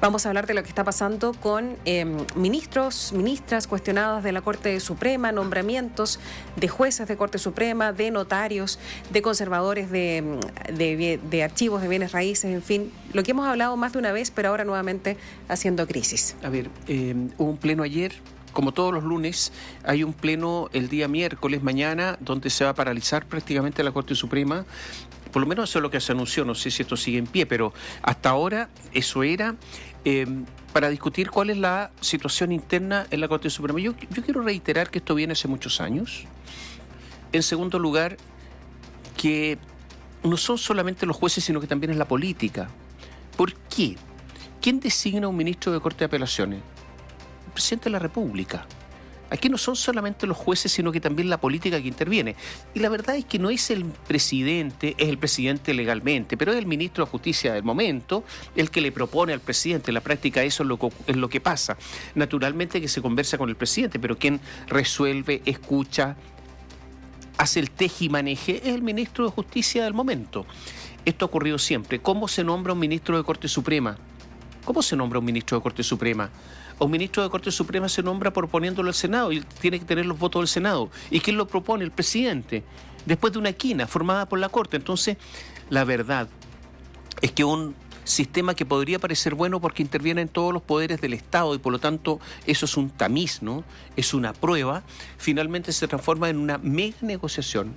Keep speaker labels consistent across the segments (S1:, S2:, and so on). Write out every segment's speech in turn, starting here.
S1: Vamos a hablar de lo que está pasando con ministros, ministras cuestionadas de la Corte Suprema, nombramientos de jueces de Corte Suprema, de notarios, de conservadores de archivos de bienes raíces, en fin, lo que hemos hablado más de una vez, pero ahora nuevamente haciendo crisis.
S2: A ver, hubo un pleno ayer. Como todos los lunes, hay un pleno el día miércoles, mañana, donde se va a paralizar prácticamente la Corte Suprema. Por lo menos eso es lo que se anunció, no sé si esto sigue en pie, pero hasta ahora eso era para discutir cuál es la situación interna en la Corte Suprema. Yo quiero reiterar que esto viene hace muchos años. En segundo lugar, que no son solamente los jueces, sino que también es la política. ¿Por qué? ¿Quién designa un ministro de Corte de Apelaciones? El presidente de la República. Aquí no son solamente los jueces, sino que también la política que interviene. Y la verdad es que no es el presidente, es el presidente legalmente, pero es el ministro de Justicia del momento el que le propone al presidente. En la práctica eso es lo que pasa. Naturalmente que se conversa con el presidente, pero quien resuelve, escucha, hace el tejimaneje es el ministro de Justicia del momento. Esto ha ocurrido siempre. ¿Cómo se nombra un ministro de Corte Suprema? ¿Cómo se nombra un ministro de Corte Suprema? Un ministro de Corte Suprema se nombra proponiéndolo al Senado y tiene que tener los votos del Senado. ¿Y quién lo propone? El presidente, después de una quina formada por la Corte. Entonces, la verdad es que un sistema que podría parecer bueno porque interviene en todos los poderes del Estado y por lo tanto eso es un tamiz, ¿no? Es una prueba, finalmente se transforma en una mega negociación,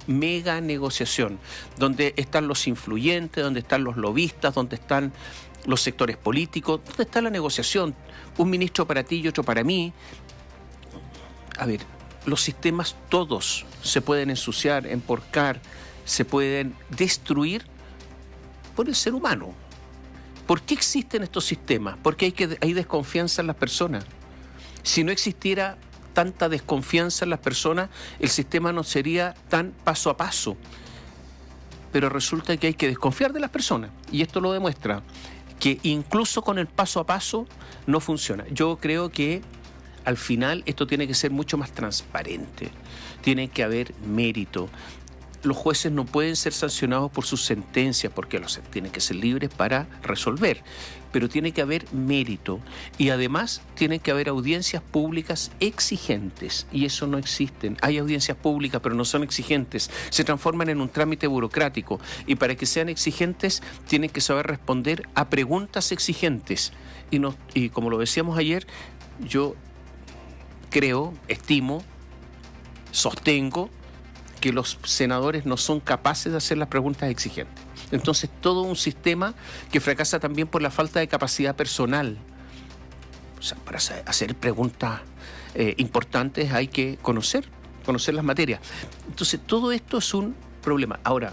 S2: donde están los influyentes, donde están los lobistas, donde están los sectores políticos, ¿dónde está la negociación? Un ministro para ti y otro para mí. A ver, los sistemas todos se pueden ensuciar, emporcar, se pueden destruir por el ser humano. ¿Por qué existen estos sistemas? Porque hay desconfianza en las personas. Si no existiera tanta desconfianza en las personas, el sistema no sería tan paso a paso. Pero resulta que hay que desconfiar de las personas, y esto lo demuestra que incluso con el paso a paso no funciona. Yo creo que al final esto tiene que ser mucho más transparente, tiene que haber mérito. Los jueces no pueden ser sancionados por sus sentencias porque tienen que ser libres para resolver, pero tiene que haber mérito y además tienen que haber audiencias públicas exigentes y eso no existen. Hay audiencias públicas pero no son exigentes, se transforman en un trámite burocrático y para que sean exigentes tienen que saber responder a preguntas exigentes y como lo decíamos ayer, yo creo, estimo, sostengo que los senadores no son capaces de hacer las preguntas exigentes. Entonces, todo un sistema que fracasa también por la falta de capacidad personal. O sea, para hacer preguntas importantes hay que conocer las materias. Entonces, todo esto es un problema. Ahora,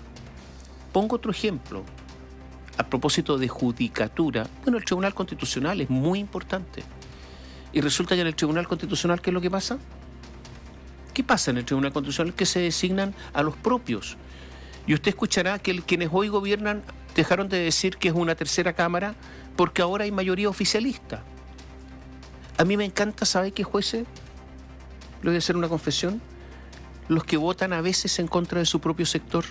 S2: pongo otro ejemplo. A propósito de judicatura, bueno, el Tribunal Constitucional es muy importante. Y resulta que en el Tribunal Constitucional, ¿qué es lo que pasa? ¿Qué pasa en el Tribunal Constitucional? Que se designan a los propios. Y usted escuchará que quienes hoy gobiernan dejaron de decir que es una tercera cámara porque ahora hay mayoría oficialista. A mí me encanta, ¿sabe qué jueces? Le voy a hacer una confesión. Los que votan a veces en contra de su propio sector.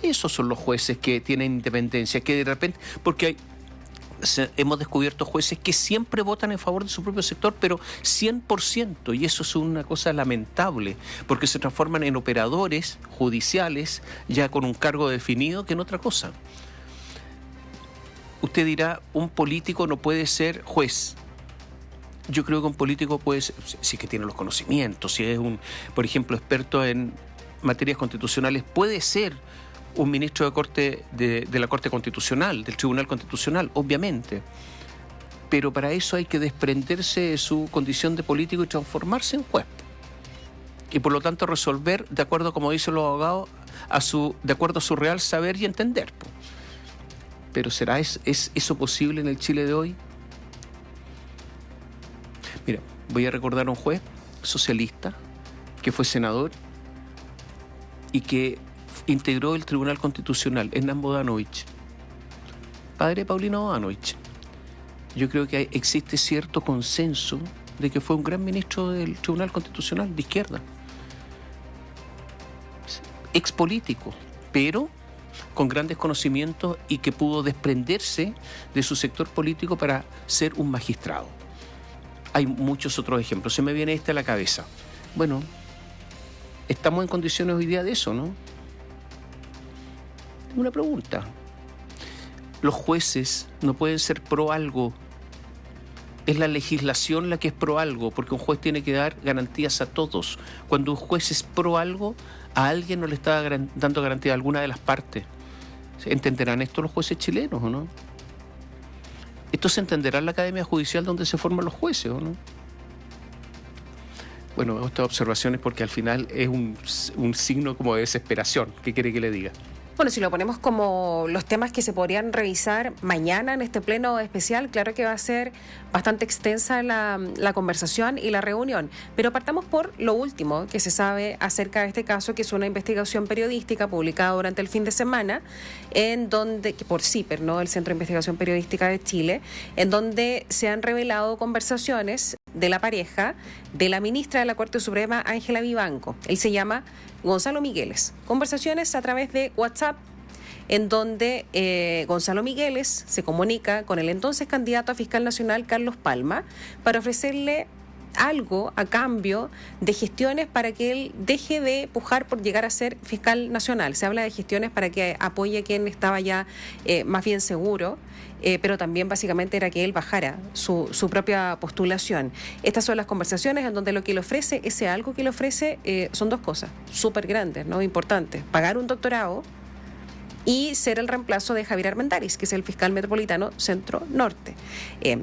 S2: Esos son los jueces que tienen independencia, que de repente... porque hemos descubierto jueces que siempre votan en favor de su propio sector, pero 100%, y eso es una cosa lamentable, porque se transforman en operadores judiciales ya con un cargo definido que en otra cosa. Usted dirá, un político no puede ser juez. Yo creo que un político puede ser, si es que tiene los conocimientos, si es por ejemplo, experto en materias constitucionales, puede ser un ministro de la Corte Constitucional, del Tribunal Constitucional, obviamente. Pero para eso hay que desprenderse de su condición de político y transformarse en juez. Y por lo tanto resolver, de acuerdo, como dicen los abogados, de acuerdo a su real saber y entender. Pero ¿será es eso posible en el Chile de hoy? Mira, voy a recordar a un juez socialista que fue senador y que integró el Tribunal Constitucional, Hernán Bodanovich, padre de Paulino Bodanovich. Yo creo que existe cierto consenso de que fue un gran ministro del Tribunal Constitucional de izquierda, expolítico, pero con grandes conocimientos y que pudo desprenderse de su sector político para ser un magistrado. Hay muchos otros ejemplos. Se me viene este a la cabeza. Bueno, ¿estamos en condiciones hoy día de eso, no? Una pregunta. Los jueces no pueden ser pro algo. Es la legislación la que es pro algo, porque un juez tiene que dar garantías a todos. Cuando un juez es pro algo, a alguien no le está dando garantía a alguna de las partes. ¿Entenderán esto los jueces chilenos o no? ¿Esto se entenderá en la Academia Judicial donde se forman los jueces o no? Bueno, estas observaciones porque al final es un signo como de desesperación. ¿Qué quiere que le diga?
S1: Bueno, si lo ponemos como los temas que se podrían revisar mañana en este pleno especial, claro que va a ser bastante extensa la conversación y la reunión. Pero partamos por lo último que se sabe acerca de este caso, que es una investigación periodística publicada durante el fin de semana, en donde, por CIPER, ¿no?, el Centro de Investigación Periodística de Chile, en donde se han revelado conversaciones de la pareja de la ministra de la Corte Suprema, Ángela Vivanco. Él se llama Gonzalo Migueles. Conversaciones a través de WhatsApp, en donde Gonzalo Migueles se comunica con el entonces candidato a fiscal nacional, Carlos Palma, para ofrecerle algo a cambio de gestiones para que él deje de pujar por llegar a ser fiscal nacional. Se habla de gestiones para que apoye a quien estaba ya más bien seguro, pero también básicamente era que él bajara su propia postulación. Estas son las conversaciones en donde lo que le ofrece, ese algo que le ofrece, son dos cosas súper grandes, ¿no?, importantes: pagar un doctorado y ser el reemplazo de Javier Armendáriz, que es el fiscal metropolitano Centro-Norte.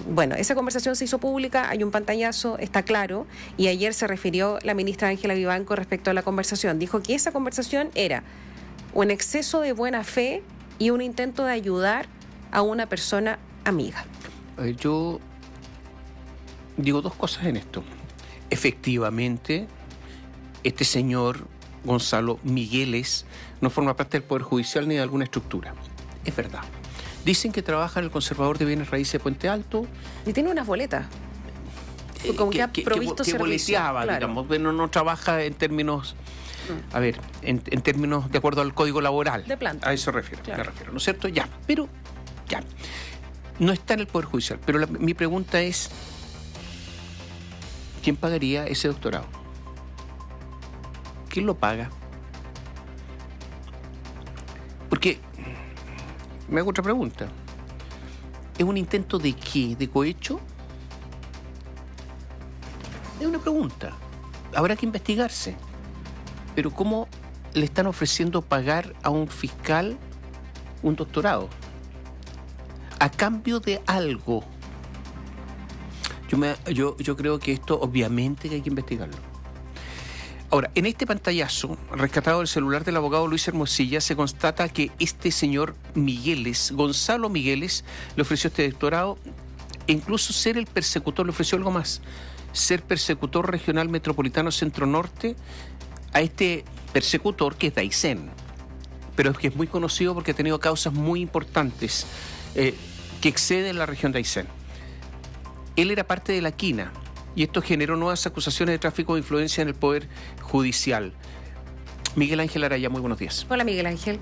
S1: Bueno, esa conversación se hizo pública, hay un pantallazo, está claro, y ayer se refirió la ministra Ángela Vivanco respecto a la conversación. Dijo que esa conversación era un exceso de buena fe y un intento de ayudar a una persona amiga.
S2: Yo digo dos cosas en esto. Efectivamente, este señor Gonzalo Migueles no forma parte del Poder Judicial ni de alguna estructura. Es verdad. Dicen que trabaja en el Conservador de Bienes Raíces de Puente Alto.
S1: Y tiene unas boletas. Como que ha provisto
S2: que boleteaba, claro, digamos, pero no trabaja en términos, a ver, en términos de acuerdo al Código Laboral.
S1: De planta.
S2: A eso me refiero,
S1: claro.
S2: ¿No es cierto? Ya, pero ya. No está en el Poder Judicial, pero mi pregunta es, ¿quién pagaría ese doctorado? ¿Quién lo paga? Porque, me hago otra pregunta. ¿Es un intento de qué? ¿De cohecho? Es una pregunta. Habrá que investigarse. Pero ¿cómo le están ofreciendo pagar a un fiscal un doctorado? A cambio de algo. Yo creo que esto obviamente que hay que investigarlo. Ahora, en este pantallazo, rescatado del celular del abogado Luis Hermosilla, se constata que este señor Migueles, Gonzalo Migueles, le ofreció este doctorado e incluso ser el persecutor, le ofreció algo más, ser persecutor regional metropolitano Centro-Norte a este persecutor que es Daisen, pero es que es muy conocido porque ha tenido causas muy importantes que exceden la región de Aysén. Él era parte de la quina y esto generó nuevas acusaciones de tráfico de influencia en el Poder Judicial. Miguel Ángel Araya, muy buenos días.
S1: Hola, Miguel Ángel.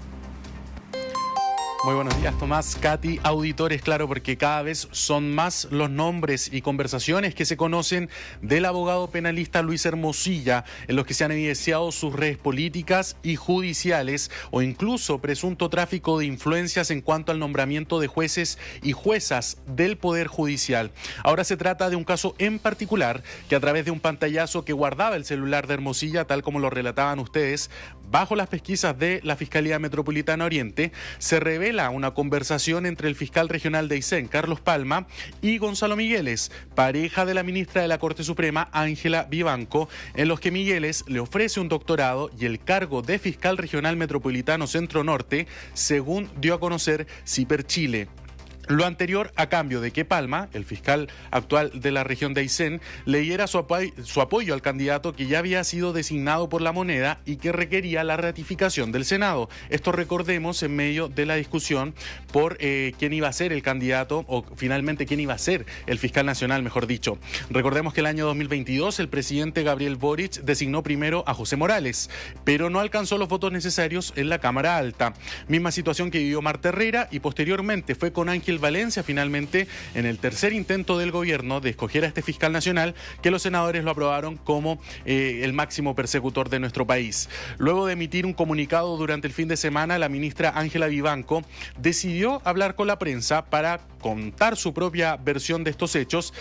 S3: Muy buenos días, Tomás, Katy, auditores, claro, porque cada vez son más los nombres y conversaciones que se conocen del abogado penalista Luis Hermosilla, en los que se han evidenciado sus redes políticas y judiciales o incluso presunto tráfico de influencias en cuanto al nombramiento de jueces y juezas del Poder Judicial. Ahora se trata de un caso en particular que a través de un pantallazo que guardaba el celular de Hermosilla, tal como lo relataban ustedes, bajo las pesquisas de la Fiscalía Metropolitana Oriente, se revela una conversación entre el fiscal regional de Aysén, Carlos Palma, y Gonzalo Migueles, pareja de la ministra de la Corte Suprema, Ángela Vivanco, en los que Migueles le ofrece un doctorado y el cargo de fiscal regional metropolitano Centro-Norte, según dio a conocer CIPER Chile. Lo anterior a cambio de que Palma, el fiscal actual de la región de Aysén, le diera su apoyo al candidato que ya había sido designado por la Moneda y que requería la ratificación del Senado. Esto recordemos en medio de la discusión por quién iba a ser el candidato o finalmente quién iba a ser el fiscal nacional, mejor dicho. Recordemos que el año 2022 el presidente Gabriel Boric designó primero a José Morales, pero no alcanzó los votos necesarios en la Cámara Alta. Misma situación que vivió Marta Herrera y posteriormente fue con Ángel Valencia finalmente en el tercer intento del gobierno de escoger a este fiscal nacional que los senadores lo aprobaron como el máximo persecutor de nuestro país. Luego de emitir un comunicado durante el fin de semana, la ministra Ángela Vivanco decidió hablar con la prensa para contar su propia versión de estos hechos,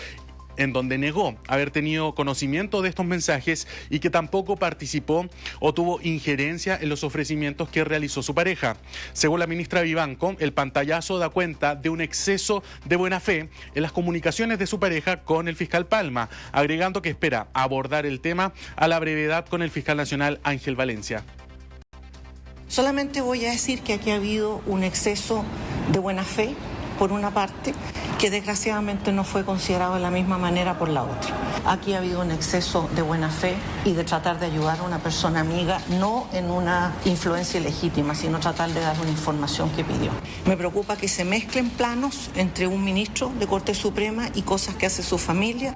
S3: en donde negó haber tenido conocimiento de estos mensajes y que tampoco participó o tuvo injerencia en los ofrecimientos que realizó su pareja. Según la ministra Vivanco, el pantallazo da cuenta de un exceso de buena fe en las comunicaciones de su pareja con el fiscal Palma, agregando que espera abordar el tema a la brevedad con el fiscal nacional Ángel Valencia.
S4: Solamente voy a decir que aquí ha habido un exceso de buena fe, por una parte, que desgraciadamente no fue considerado de la misma manera por la otra. Aquí ha habido un exceso de buena fe y de tratar de ayudar a una persona amiga, no en una influencia ilegítima, sino tratar de dar una información que pidió. Me preocupa que se mezclen planos entre un ministro de Corte Suprema y cosas que hace su familia.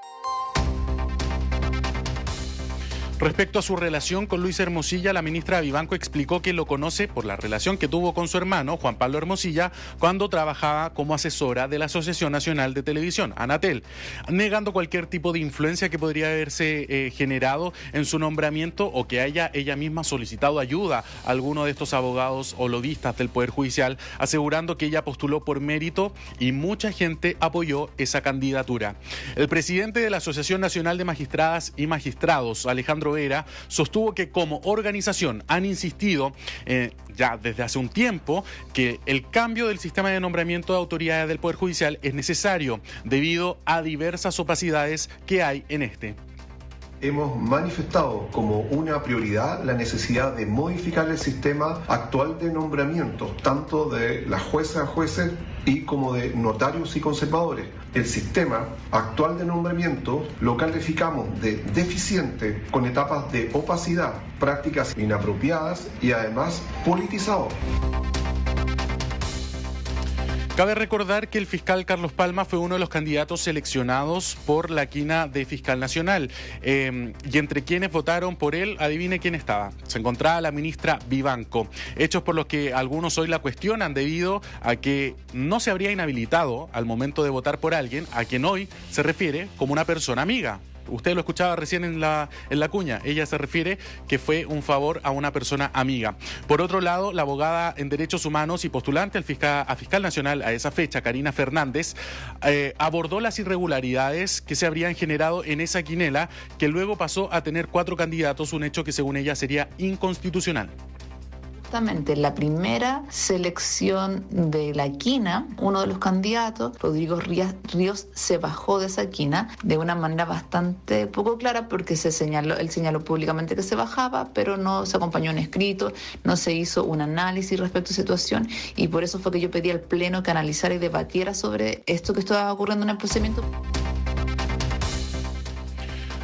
S3: Respecto a su relación con Luis Hermosilla, la ministra Vivanco explicó que lo conoce por la relación que tuvo con su hermano, Juan Pablo Hermosilla, cuando trabajaba como asesora de la Asociación Nacional de Televisión, Anatel, negando cualquier tipo de influencia que podría haberse generado en su nombramiento o que haya ella misma solicitado ayuda a alguno de estos abogados o lobistas del Poder Judicial, asegurando que ella postuló por mérito y mucha gente apoyó esa candidatura. El presidente de la Asociación Nacional de Magistradas y Magistrados, Alejandro Vera, sostuvo que como organización han insistido ya desde hace un tiempo que el cambio del sistema de nombramiento de autoridades del Poder Judicial es necesario debido a diversas opacidades que hay en este.
S5: Hemos manifestado como una prioridad la necesidad de modificar el sistema actual de nombramiento, tanto de las juezas, jueces y como de notarios y conservadores. El sistema actual de nombramiento lo calificamos de deficiente, con etapas de opacidad, prácticas inapropiadas y además politizado.
S3: Cabe recordar que el fiscal Carlos Palma fue uno de los candidatos seleccionados por la quina de fiscal nacional. Y entre quienes votaron por él, adivine quién estaba. Se encontraba la ministra Vivanco. Hechos por los que algunos hoy la cuestionan debido a que no se habría inhabilitado al momento de votar por alguien a quien hoy se refiere como una persona amiga. Usted lo escuchaba recién en la cuña. Ella se refiere que fue un favor a una persona amiga. Por otro lado, la abogada en Derechos Humanos y postulante a fiscal nacional a esa fecha, Karina Fernández, abordó las irregularidades que se habrían generado en esa quinela, que luego pasó a tener 4 candidatos, un hecho que según ella sería inconstitucional.
S6: Justamente en la primera selección de la quina, uno de los candidatos, Rodrigo Ríos, se bajó de esa quina de una manera bastante poco clara porque él señaló públicamente que se bajaba, pero no se acompañó en escrito, no se hizo un análisis respecto a la situación y por eso fue que yo pedí al Pleno que analizara y debatiera sobre esto que estaba ocurriendo en el procedimiento.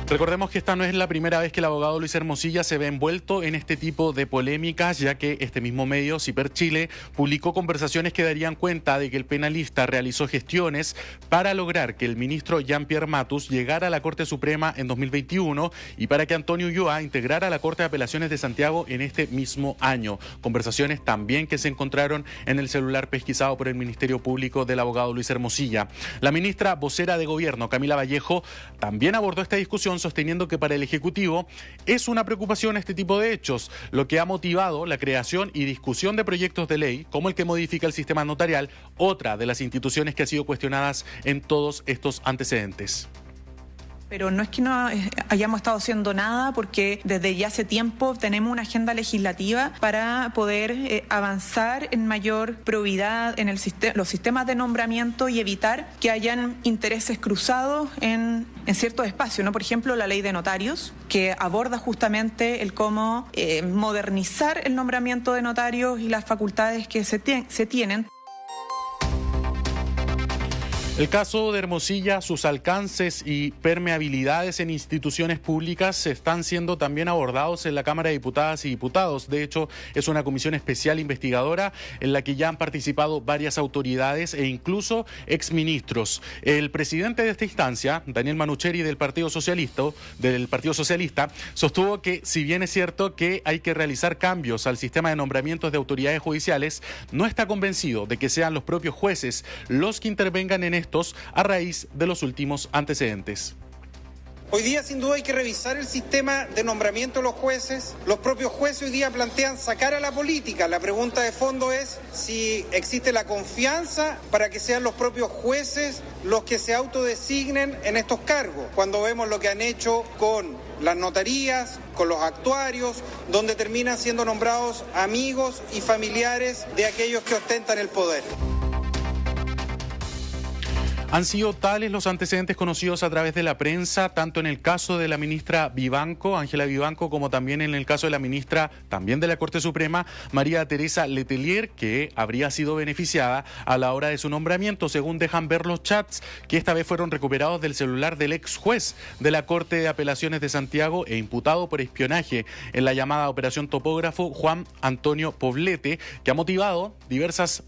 S3: Recordemos que esta no es la primera vez que el abogado Luis Hermosilla se ve envuelto en este tipo de polémicas, ya que este mismo medio, Ciper Chile, publicó conversaciones que darían cuenta de que el penalista realizó gestiones para lograr que el ministro Jean-Pierre Matus llegara a la Corte Suprema en 2021 y para que Antonio Ulloa integrara la Corte de Apelaciones de Santiago en este mismo año. Conversaciones también que se encontraron en el celular pesquisado por el Ministerio Público del abogado Luis Hermosilla. La ministra vocera de Gobierno, Camila Vallejo, también abordó esta discusión sosteniendo que para el Ejecutivo es una preocupación este tipo de hechos, lo que ha motivado la creación y discusión de proyectos de ley como el que modifica el sistema notarial, otra de las instituciones que ha sido cuestionadas en todos estos antecedentes.
S7: Pero no es que no hayamos estado haciendo nada porque desde ya hace tiempo tenemos una agenda legislativa para poder avanzar en mayor probidad en los sistemas de nombramiento y evitar que hayan intereses cruzados en ciertos espacios, ¿no? Por ejemplo, la ley de notarios, que aborda justamente el cómo modernizar el nombramiento de notarios y las facultades que se tienen.
S3: El caso de Hermosilla, sus alcances y permeabilidades en instituciones públicas están siendo también abordados en la Cámara de Diputadas y Diputados. De hecho, es una comisión especial investigadora en la que ya han participado varias autoridades e incluso exministros. El presidente de esta instancia, Daniel Manucheri del Partido Socialista, sostuvo que si bien es cierto que hay que realizar cambios al sistema de nombramientos de autoridades judiciales, no está convencido de que sean los propios jueces los que intervengan en estos a raíz de los últimos antecedentes.
S8: Hoy día sin duda hay que revisar el sistema de nombramiento de los jueces. Los propios jueces hoy día plantean sacar a la política. La pregunta de fondo es si existe la confianza para que sean los propios jueces los que se autodesignen en estos cargos. Cuando vemos lo que han hecho con las notarías, con los actuarios, donde terminan siendo nombrados amigos y familiares de aquellos que ostentan el poder.
S3: Han sido tales los antecedentes conocidos a través de la prensa, tanto en el caso de la ministra Vivanco, Ángela Vivanco, como también en el caso de la ministra, también de la Corte Suprema, María Teresa Letelier, que habría sido beneficiada a la hora de su nombramiento, según dejan ver los chats, que esta vez fueron recuperados del celular del ex juez de la Corte de Apelaciones de Santiago e imputado por espionaje en la llamada Operación Topógrafo, Juan Antonio Poblete, que ha motivado diversas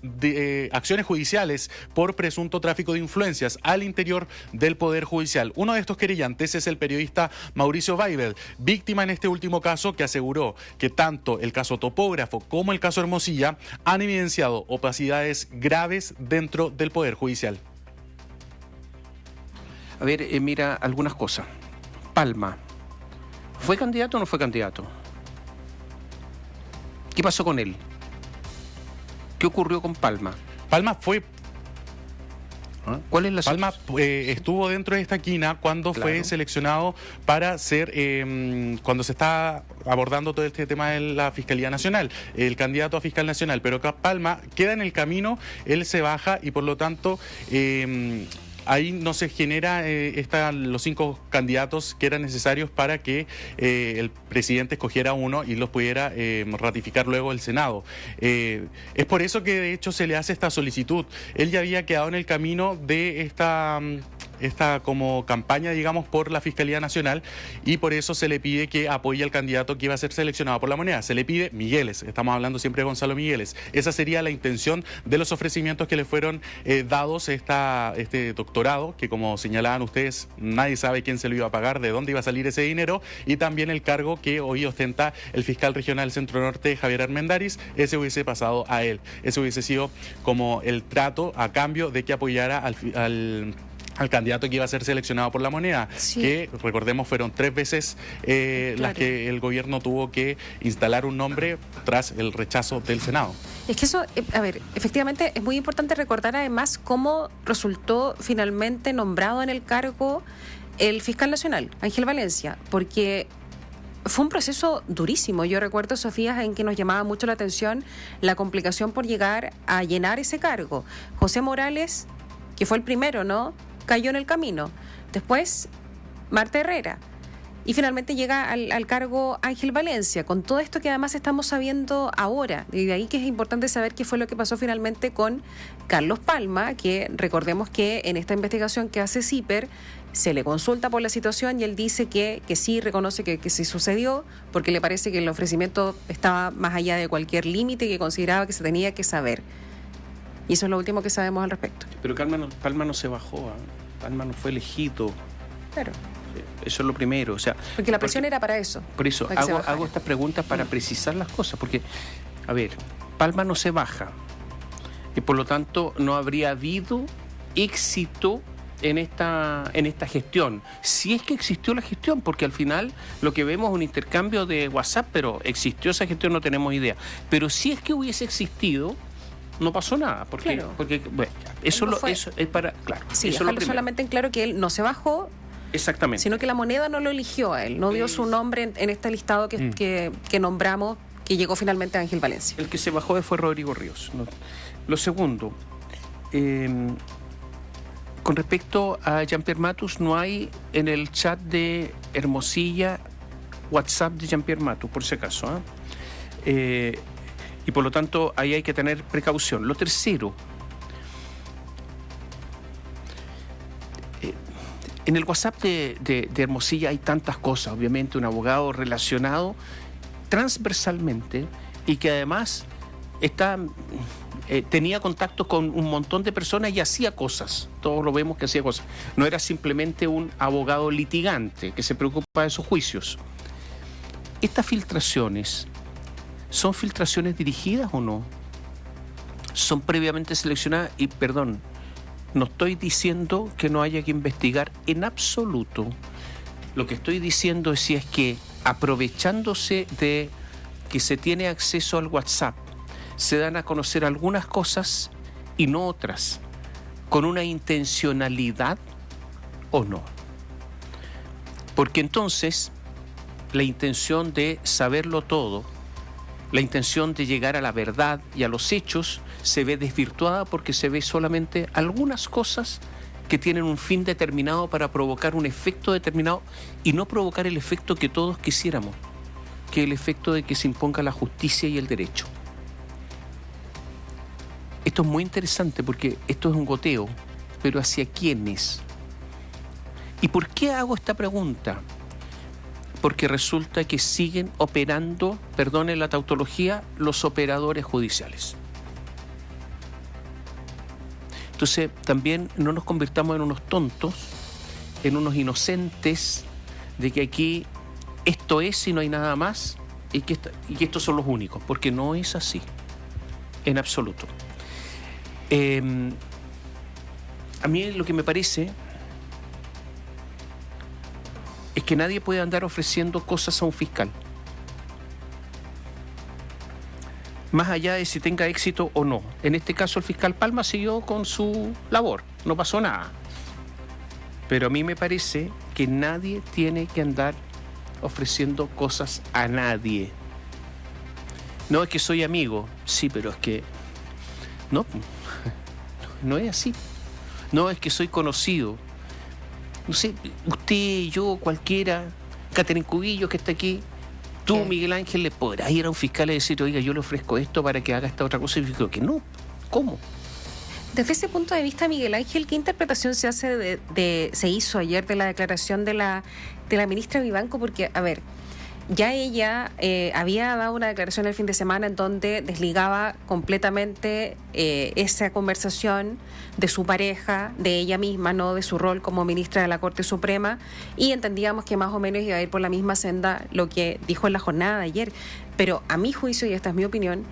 S3: acciones judiciales por presunto tráfico de influencia al interior del Poder Judicial. Uno de estos querellantes es el periodista Mauricio Weibel, víctima en este último caso, que aseguró que tanto el caso Topógrafo como el caso Hermosilla han evidenciado opacidades graves dentro del Poder Judicial.
S2: A ver, mira algunas cosas. Palma, ¿fue candidato o no fue candidato? ¿Qué pasó con él? ¿Qué ocurrió con Palma?
S3: Palma fue...
S2: ¿Cuál es la
S3: Palma estuvo dentro de esta quina cuando fue seleccionado para ser, cuando se está abordando todo este tema de la Fiscalía Nacional, el candidato a fiscal nacional, pero Palma queda en el camino, él se baja y por lo tanto ahí no se genera los 5 candidatos que eran necesarios para que el presidente escogiera uno y los pudiera ratificar luego el Senado. Es por eso que de hecho se le hace esta solicitud. Él ya había quedado en el camino de esta como campaña, digamos, por la Fiscalía Nacional, y por eso se le pide que apoye al candidato que iba a ser seleccionado por la moneda. Se le pide Migueles, estamos hablando siempre de Gonzalo Migueles. Esa sería la intención de los ofrecimientos que le fueron dados este doctorado, que como señalaban ustedes, nadie sabe quién se lo iba a pagar, de dónde iba a salir ese dinero, y también el cargo que hoy ostenta el fiscal regional Centro Norte, Javier Armendáriz, ese hubiese pasado a él. Ese hubiese sido como el trato a cambio de que apoyara al candidato que iba a ser seleccionado por la moneda, que recordemos fueron 3 veces las que el gobierno tuvo que instalar un nombre tras el rechazo del Senado.
S1: Es que eso, a ver, efectivamente es muy importante recordar además cómo resultó finalmente nombrado en el cargo el fiscal nacional, Ángel Valencia, porque fue un proceso durísimo. Yo recuerdo esos días en que nos llamaba mucho la atención la complicación por llegar a llenar ese cargo. José Morales, que fue el primero, ¿no?, cayó en el camino. Después, Marta Herrera. Y finalmente llega al cargo Ángel Valencia, con todo esto que además estamos sabiendo ahora. Y de ahí que es importante saber qué fue lo que pasó finalmente con Carlos Palma, que recordemos que en esta investigación que hace CIPER se le consulta por la situación y él dice que sí, reconoce que sí sucedió, porque le parece que el ofrecimiento estaba más allá de cualquier límite que consideraba que se tenía que saber. Y eso es lo último que sabemos al respecto.
S2: Pero Palma no se bajó, Palma no fue elegido.
S1: Claro.
S2: Eso es lo primero. O sea,
S1: porque la presión era para eso.
S2: Por eso hago estas preguntas para precisar las cosas. Porque, a ver, Palma no se baja. Y por lo tanto no habría habido éxito en esta gestión. Si es que existió la gestión, porque al final lo que vemos es un intercambio de WhatsApp, pero existió esa gestión, no tenemos idea. Pero si es que hubiese existido, no pasó nada, porque bueno, eso es para, claro.
S1: Sí,
S2: eso
S1: dejarlo solamente en claro que él no se bajó,
S2: exactamente,
S1: sino que la moneda no lo eligió a él, no dio su nombre en este listado que nombramos, que llegó finalmente a Ángel Valencia.
S2: El que se bajó fue Rodrigo Ríos, ¿no? Lo segundo, con respecto a Jean-Pierre Matus, no hay en el chat de Hermosilla WhatsApp de Jean-Pierre Matus, por si acaso, y por lo tanto ahí hay que tener precaución. Lo tercero, En el WhatsApp de Hermosilla hay tantas cosas, obviamente un abogado relacionado transversalmente y que además tenía contacto con un montón de personas y hacía cosas, todos lo vemos que hacía cosas, no era simplemente un abogado litigante que se preocupa de sus juicios. ¿Estas filtraciones son filtraciones dirigidas o no? ¿Son previamente seleccionadas? Y perdón, no estoy diciendo que no haya que investigar en absoluto. Lo que estoy diciendo es si es que, aprovechándose de que se tiene acceso al WhatsApp, se dan a conocer algunas cosas y no otras, con una intencionalidad o no. Porque entonces, la intención de saberlo todo, la intención de llegar a la verdad y a los hechos se ve desvirtuada porque se ve solamente algunas cosas que tienen un fin determinado para provocar un efecto determinado y no provocar el efecto que todos quisiéramos, que es el efecto de que se imponga la justicia y el derecho. Esto es muy interesante porque esto es un goteo, pero ¿hacia quiénes? ¿Y por qué hago esta pregunta? Porque resulta que siguen operando, perdone la tautología, los operadores judiciales. Entonces, también no nos convirtamos en unos tontos, en unos inocentes, de que aquí esto es y no hay nada más, y que estos son los únicos, porque no es así, en absoluto. A mí lo que me parece es que nadie puede andar ofreciendo cosas a un fiscal, más allá de si tenga éxito o no. En este caso el fiscal Palma siguió con su labor, no pasó nada. Pero a mí me parece que nadie tiene que andar ofreciendo cosas a nadie. No es que soy amigo, sí, pero es que no es así. No es que soy conocido. No sé, usted, yo, cualquiera, Catherine Cubillos que está aquí, tú, Miguel Ángel, ¿le podrás ir a un fiscal y decir, oiga, yo le ofrezco esto para que haga esta otra cosa? Y yo creo que no. ¿Cómo?
S1: Desde ese punto de vista, Miguel Ángel, ¿qué interpretación se hace se hizo ayer de la declaración de la ministra Vivanco? Porque, a ver, ya ella había dado una declaración el fin de semana en donde desligaba completamente esa conversación de su pareja, de ella misma, no de su rol como ministra de la Corte Suprema, y entendíamos que más o menos iba a ir por la misma senda lo que dijo en la jornada de ayer. Pero a mi juicio, y esta es mi opinión,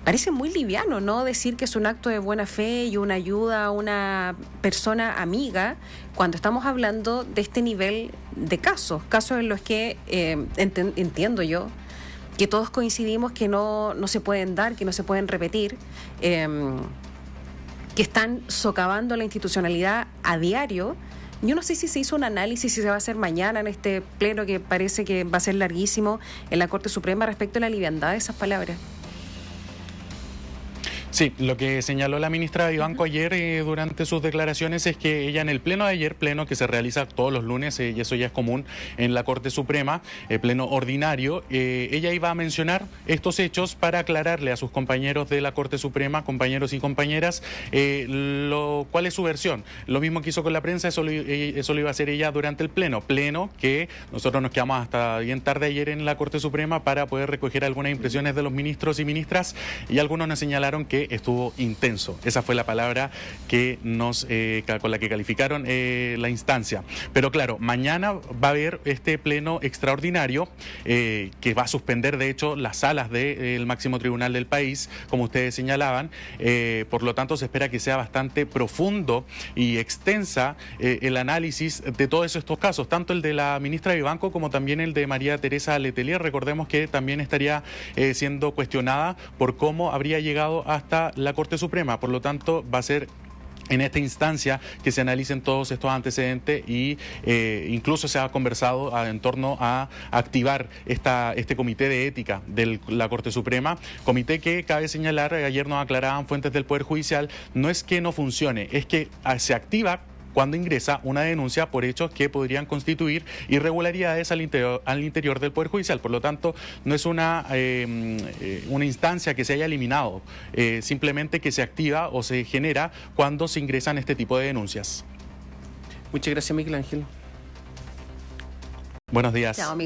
S1: parece muy liviano, ¿no? Decir que es un acto de buena fe y una ayuda a una persona amiga cuando estamos hablando de este nivel de casos en los que entiendo yo que todos coincidimos que no se pueden dar, que no se pueden repetir, que están socavando la institucionalidad a diario. Yo no sé si se hizo un análisis, si se va a hacer mañana en este pleno que parece que va a ser larguísimo en la Corte Suprema respecto a la liviandad de esas palabras.
S3: Sí, lo que señaló la ministra Vivanco ayer durante sus declaraciones es que ella en el pleno de ayer, pleno que se realiza todos los lunes, y eso ya es común en la Corte Suprema, pleno ordinario, ella iba a mencionar estos hechos para aclararle a sus compañeros de la Corte Suprema, compañeros y compañeras, cuál es su versión. Lo mismo que hizo con la prensa, eso lo iba a hacer ella durante el pleno que nosotros nos quedamos hasta bien tarde ayer en la Corte Suprema para poder recoger algunas impresiones de los ministros y ministras, y algunos nos señalaron que estuvo intenso. Esa fue la palabra que con la que calificaron la instancia. Pero claro, mañana va a haber este pleno extraordinario que va a suspender, de hecho, las salas del máximo tribunal del país, como ustedes señalaban. Por lo tanto, se espera que sea bastante profundo y extensa el análisis de todos estos casos, tanto el de la ministra Vivanco como también el de María Teresa Letelier. Recordemos que también estaría siendo cuestionada por cómo habría llegado hasta la Corte Suprema. Por lo tanto, va a ser en esta instancia que se analicen todos estos antecedentes y incluso se ha conversado en torno a activar este comité de ética de la Corte Suprema, comité que, cabe señalar, ayer nos aclaraban fuentes del Poder Judicial, no es que no funcione, es que se activa cuando ingresa una denuncia por hechos que podrían constituir irregularidades al interior del Poder Judicial. Por lo tanto, no es una instancia que se haya eliminado, simplemente que se activa o se genera cuando se ingresan este tipo de denuncias.
S2: Muchas gracias, Miguel Ángel.
S3: Buenos días.
S1: Chao,